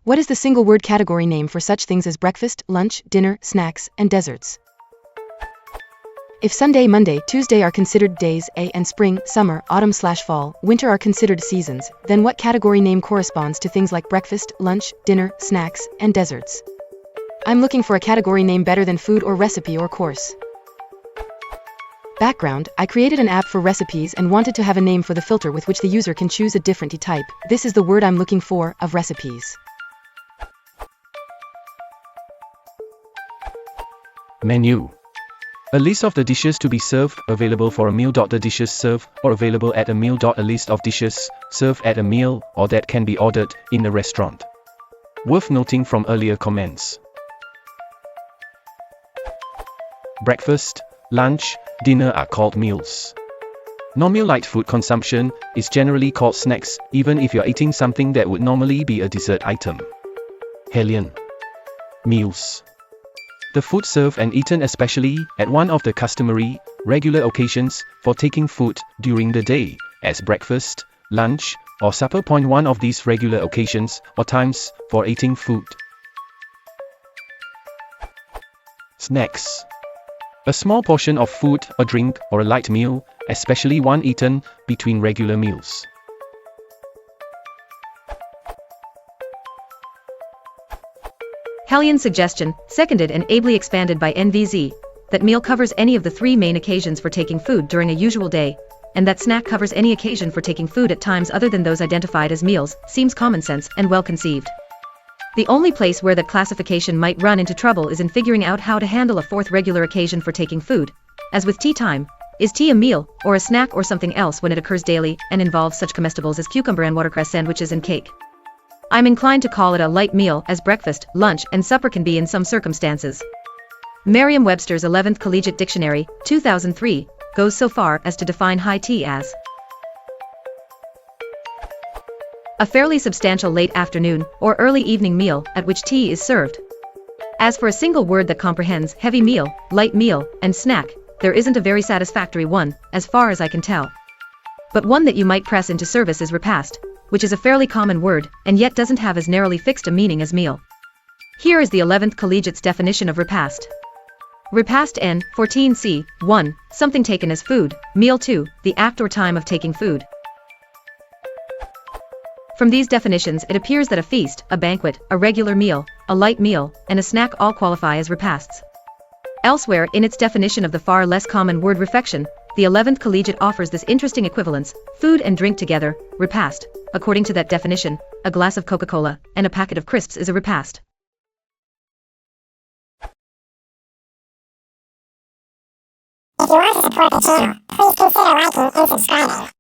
What is the single word category name for such things as breakfast, lunch, dinner, snacks, and desserts? If Sunday, Monday, Tuesday are considered days, and spring, summer, autumn/fall, winter are considered seasons, then what category name corresponds to things like breakfast, lunch, dinner, snacks, and desserts? I'm looking for a category name better than food or recipe or course. Background: I created an app for recipes and wanted to have a name for the filter with which the user can choose a different type. This is the word I'm looking for, of recipes. Menu. A list of the dishes to be served, available for a meal. The dishes served, or available at a meal. A list of dishes served at a meal, or that can be ordered in a restaurant. Worth noting from earlier comments. Breakfast, lunch, dinner are called meals. Non-meal light food consumption is generally called snacks, even if you're eating something that would normally be a dessert item. Hellion. Meals. The food served and eaten especially at one of the customary, regular occasions for taking food during the day, as breakfast, lunch, or supper. One of these regular occasions or times for eating food. Snacks. A small portion of food or drink or a light meal, especially one eaten between regular meals. Hellion's suggestion, seconded and ably expanded by NVZ, that meal covers any of the three main occasions for taking food during a usual day, and that snack covers any occasion for taking food at times other than those identified as meals, seems common sense and well conceived. The only place where that classification might run into trouble is in figuring out how to handle a fourth regular occasion for taking food, as with tea time. Is tea a meal, or a snack, or something else when it occurs daily, and involves such comestibles as cucumber and watercress sandwiches and cake? I'm inclined to call it a light meal, as breakfast, lunch, and supper can be in some circumstances. Merriam-Webster's 11th Collegiate Dictionary, 2003, goes so far as to define high tea as a fairly substantial late afternoon or early evening meal at which tea is served. As for a single word that comprehends heavy meal, light meal, and snack, there isn't a very satisfactory one, as far as I can tell. But one that you might press into service is repast, which is a fairly common word, and yet doesn't have as narrowly fixed a meaning as meal. Here is the 11th Collegiate's definition of repast. Repast N. 14c. 1. Something taken as food. Meal 2. The act or time of taking food. From these definitions it appears that a feast, a banquet, a regular meal, a light meal, and a snack all qualify as repasts. Elsewhere in its definition of the far less common word refection, the 11th Collegiate offers this interesting equivalence: food and drink together, repast. According to that definition, a glass of Coca-Cola and a packet of crisps is a repast. If you want to support the channel, please consider liking and subscribing.